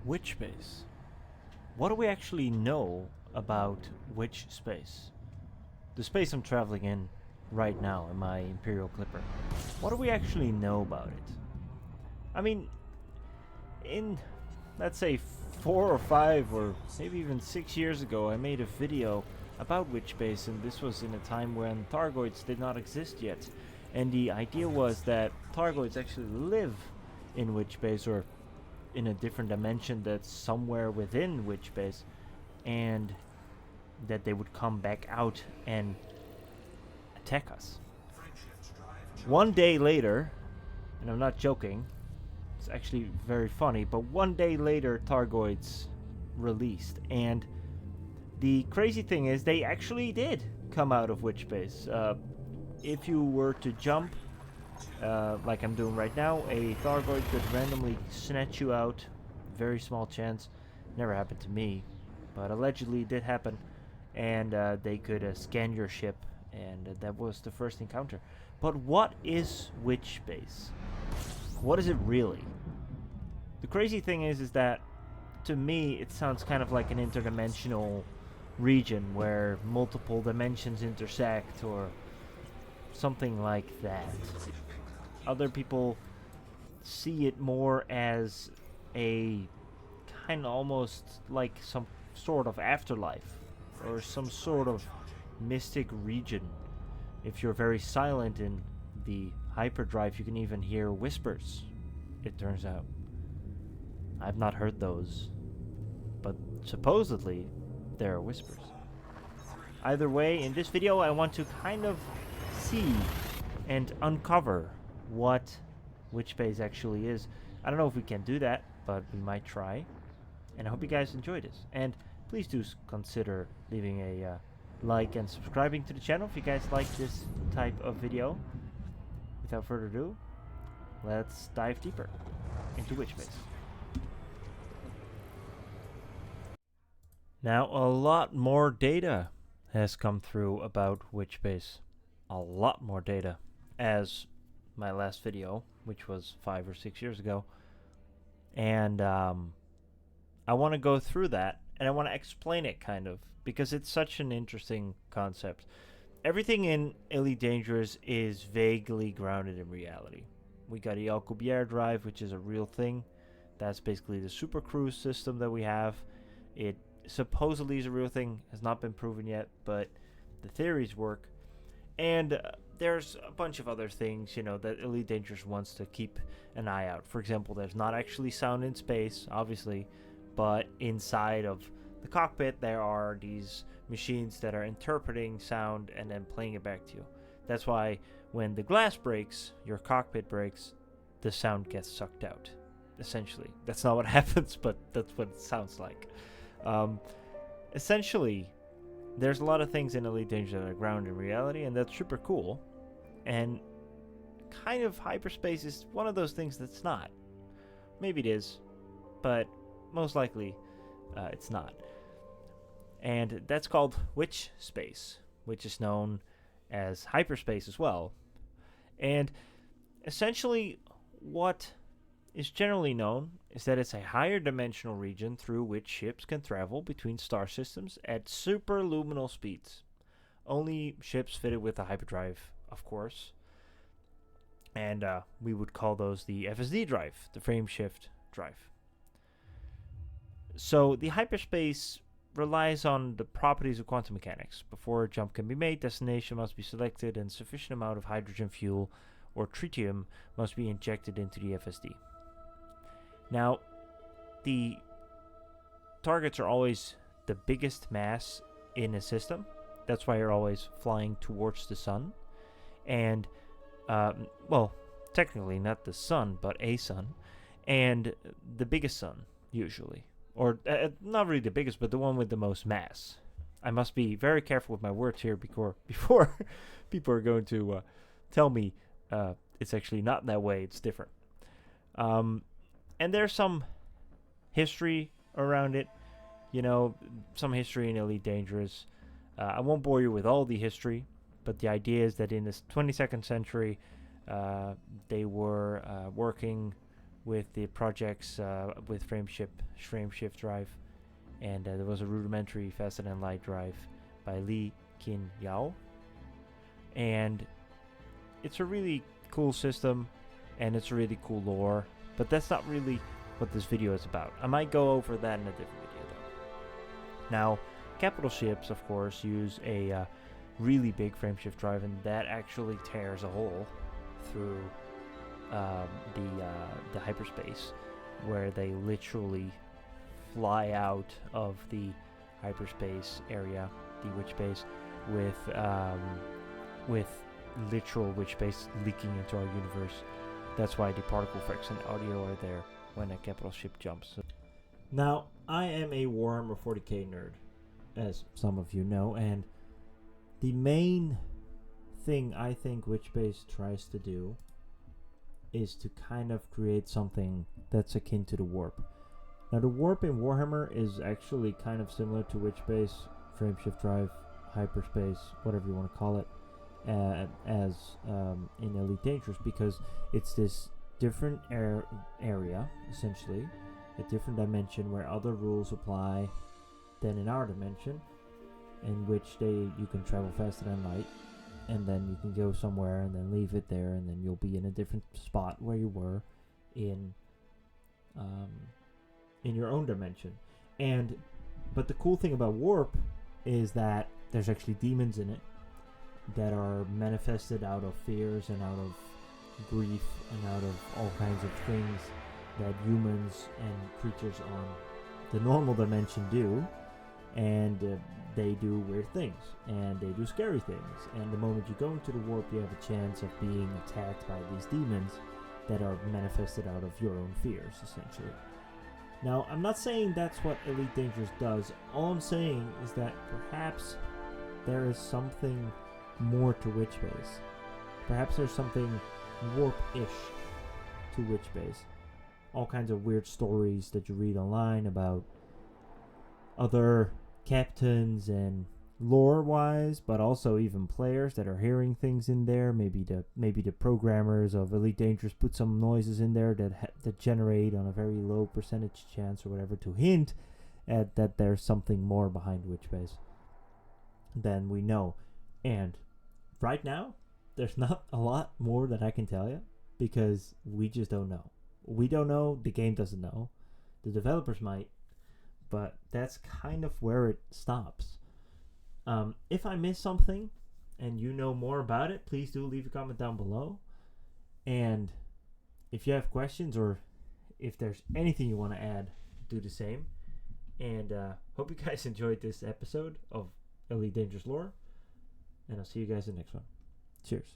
Witchspace. What do we actually know about Witchspace? The space I'm traveling in right now in my Imperial Clipper. What do we actually know about it? I mean, in, let's say, 4 or 5 or maybe even 6 years ago, I made a video about Witchspace, and this was in a time when Thargoids did not exist yet. And the idea was that Thargoids actually live in Witchspace, or in a different dimension that's somewhere within Witchspace, and that they would come back out and attack us. One day later, and I'm not joking, it's actually very funny, but one day later Thargoids released, and the crazy thing is they actually did come out of Witchspace. If you were to jump, like I'm doing right now, a Thargoid could randomly snatch you out. Very small chance. Never happened to me, but allegedly did happen. And they could scan your ship, and that was the first encounter. But what is Witchspace? What is it really? The crazy thing is that to me it sounds kind of like an interdimensional region where multiple dimensions intersect, or something like that. Other people see it more as a kind of almost like some sort of afterlife, or some sort of mystic region. If you're very silent in the hyperdrive, you can even hear whispers, it turns out. I've not heard those, but supposedly there are whispers. Either way, in this video I want to kind of see and uncover what Witchspace actually is. I don't know if we can do that, but we might try. And I hope you guys enjoy this. And please do consider leaving a like and subscribing to the channel if you guys like this type of video. Without further ado, let's dive deeper into Witchspace. Now, a lot more data has come through about Witchspace. A lot more data, as my last video, which was 5 or 6 years ago. And I want to go through that, and I want to explain it kind of, because it's such an interesting concept. Everything in Elite Dangerous is vaguely grounded in reality. We got the Alcubierre drive, which is a real thing. That's basically the super cruise system that we have. It supposedly is a real thing, has not been proven yet, but the theories work. And there's a bunch of other things, you know, that Elite Dangerous wants to keep an eye out. For example, there's not actually sound in space, obviously, but inside of the cockpit there are these machines that are interpreting sound and then playing it back to you. That's why when the glass breaks, your cockpit breaks, the sound gets sucked out, essentially. That's not what happens, but that's what it sounds like. Essentially, there's a lot of things in Elite Dangerous that are grounded in reality, and that's super cool. And kind of Hyperspace is one of those things that's not. Maybe it is, but most likely it's not. And that's called Witchspace, which is known as Hyperspace as well. And essentially what is generally known is that it's a higher dimensional region through which ships can travel between star systems at superluminal speeds. Only ships fitted with a hyperdrive, of course. And we would call those the FSD drive, the frame shift drive. So the hyperspace relies on the properties of quantum mechanics. Before a jump can be made, destination must be selected, and sufficient amount of hydrogen fuel or tritium must be injected into the FSD. Now, the targets are always the biggest mass in a system. That's why you're always flying towards the sun. And, well, technically not the sun, but a sun. And the biggest sun, usually. Or, not really the biggest, but the one with the most mass. I must be very careful with my words here before people are going to tell me it's actually not that way, it's different. And there's some history around it, you know, some history in Elite Dangerous. I won't bore you with all the history, but the idea is that in the 22nd century, they were working with the projects with frameshift drive, and there was a rudimentary faster than light drive by Li Qin Yao, and it's a really cool system, and it's a really cool lore, but that's not really what this video is about. I might go over that in a different video though. Now, capital ships, of course, use a really big frameshift drive, and that actually tears a hole through the hyperspace, where they literally fly out of the hyperspace area, the Witchspace, with literal Witchspace leaking into our universe. That's why the particle effects and audio are there when a capital ship jumps. Now, I am a Warhammer 40k nerd, as some of you know, and the main thing I think Witchspace tries to do is to kind of create something that's akin to the warp. Now, the warp in Warhammer is actually kind of similar to Witchspace, frameshift drive, hyperspace, whatever you want to call it, as in Elite Dangerous, because it's this different area, essentially, a different dimension where other rules apply than in our dimension, in which you can travel faster than light, and then you can go somewhere and then leave it there, and then you'll be in a different spot where you were in your own dimension. But the cool thing about warp is that there's actually demons in it that are manifested out of fears and out of grief and out of all kinds of things that humans and creatures on the normal dimension do, and they do weird things and they do scary things, and the moment you go into the warp, you have a chance of being attacked by these demons that are manifested out of your own fears, essentially. Now, I'm not saying that's what Elite Dangerous does. All I'm saying is that perhaps there is something more to Witchspace. Perhaps there's something warp-ish to Witchspace. All kinds of weird stories that you read online about other captains and lore-wise, but also even players that are hearing things in there. Maybe the programmers of Elite Dangerous put some noises in there that generate on a very low percentage chance or whatever to hint at that there's something more behind Witchspace than we know. And right now, there's not a lot more that I can tell you, because we just don't know. We don't know, the game doesn't know, the developers might, but that's kind of where it stops. If I missed something and you know more about it, please do leave a comment down below. And if you have questions or if there's anything you want to add, do the same. And hope you guys enjoyed this episode of Elite Dangerous Lore. And I'll see you guys in the next one. Cheers.